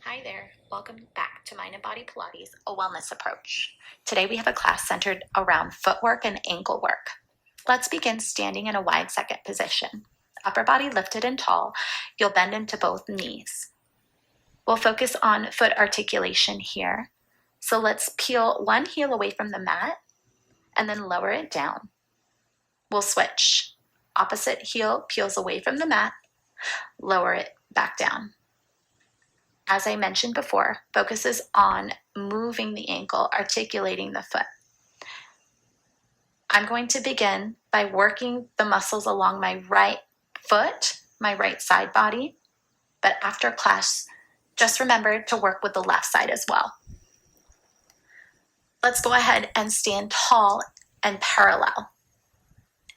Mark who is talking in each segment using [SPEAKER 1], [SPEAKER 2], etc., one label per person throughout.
[SPEAKER 1] Hi there, welcome back to Mind and Body Pilates, a wellness approach. Today we have a class centered around footwork and ankle work. Let's begin standing in a wide second position. Upper body lifted and tall, you'll bend into both knees. We'll focus on foot articulation here. So let's peel one heel away from the mat and then lower it down. We'll switch. Opposite heel peels away from the mat, lower it back down. As I mentioned before, focuses on moving the ankle, articulating the foot. I'm going to begin by working the muscles along my right foot, my right side body, but after class, just remember to work with the left side as well. Let's go ahead and stand tall and parallel.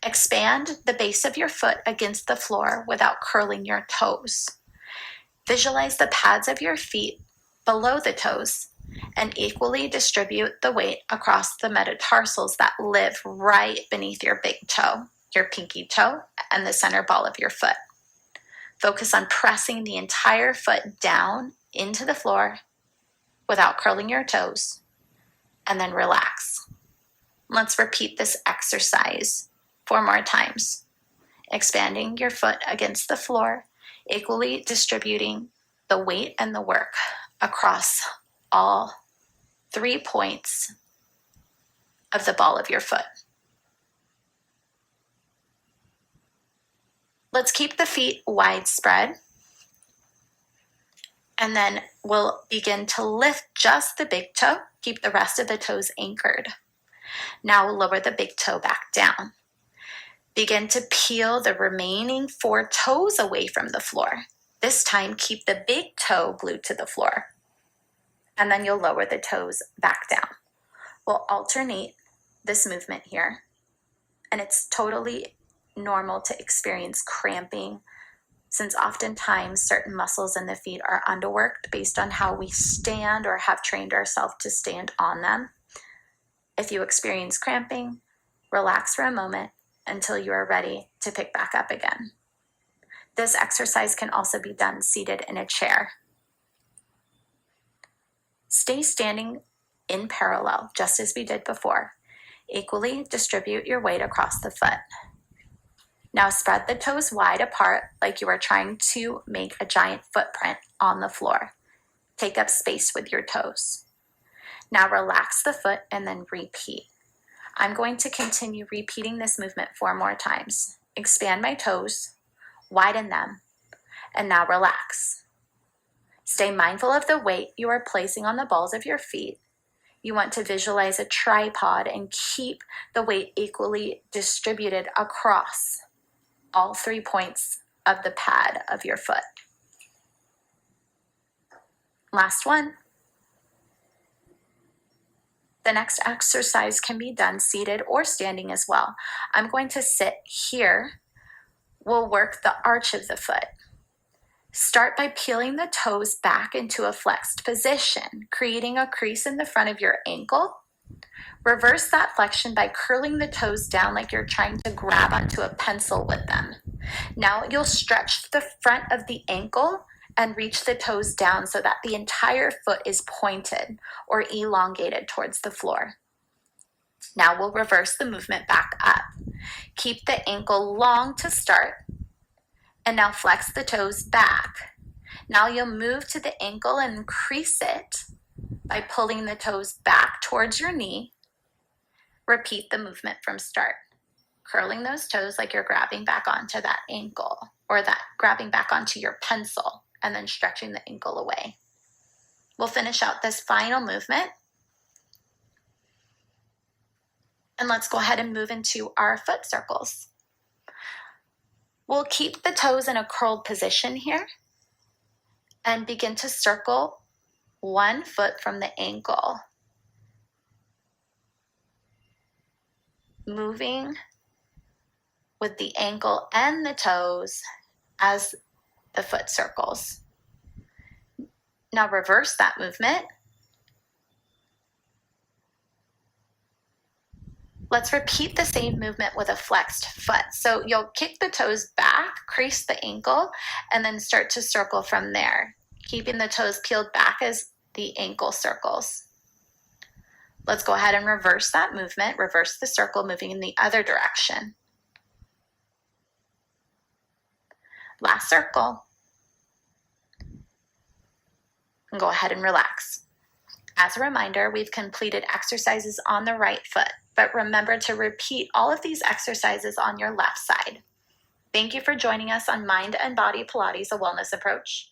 [SPEAKER 1] Expand the base of your foot against the floor without curling your toes. Visualize the pads of your feet below the toes and equally distribute the weight across the metatarsals that live right beneath your big toe, your pinky toe, and the center ball of your foot. Focus on pressing the entire foot down into the floor without curling your toes, and then relax. Let's repeat this exercise 4 more times. Expanding your foot against the floor, equally distributing the weight and the work across all 3 points of the ball of your foot. Let's keep the feet widespread, and then we'll begin to lift just the big toe, keep the rest of the toes anchored. Now we'll lower the big toe back down. Begin to peel the remaining 4 toes away from the floor. This time, keep the big toe glued to the floor. And then you'll lower the toes back down. We'll alternate this movement here. And it's totally normal to experience cramping, since oftentimes certain muscles in the feet are underworked based on how we stand or have trained ourselves to stand on them. If you experience cramping, relax for a moment until you are ready to pick back up again. This exercise can also be done seated in a chair. Stay standing in parallel, just as we did before. Equally distribute your weight across the foot. Now spread the toes wide apart like you are trying to make a giant footprint on the floor. Take up space with your toes. Now relax the foot and then repeat. I'm going to continue repeating this movement 4 more times. Expand my toes, widen them, and now relax. Stay mindful of the weight you are placing on the balls of your feet. You want to visualize a tripod and keep the weight equally distributed across all 3 points of the pad of your foot. Last one. The next exercise can be done seated or standing as well. I'm going to sit here. We'll work the arch of the foot. Start by peeling the toes back into a flexed position, creating a crease in the front of your ankle. Reverse that flexion by curling the toes down like you're trying to grab onto a pencil with them. Now you'll stretch the front of the ankle and reach the toes down so that the entire foot is pointed or elongated towards the floor. Now we'll reverse the movement back up. Keep the ankle long to start, and now flex the toes back. Now you'll move to the ankle and increase it by pulling the toes back towards your knee. Repeat the movement from start. Curling those toes like you're grabbing back onto that ankle, or that grabbing back onto your pencil, and then stretching the ankle away. We'll finish out this final movement. And let's go ahead and move into our foot circles. We'll keep the toes in a curled position here and begin to circle 1 foot from the ankle, moving with the ankle and the toes as the foot circles. Now reverse that movement. Let's repeat the same movement with a flexed foot. So you'll kick the toes back, crease the ankle, and then start to circle from there. keeping the toes peeled back as the ankle circles. Let's go ahead and reverse that movement, reverse the circle, moving in the other direction. Last circle. And go ahead and relax. As a reminder, we've completed exercises on the right foot, but remember to repeat all of these exercises on your left side. Thank you for joining us on Mind and Body Pilates, a wellness approach.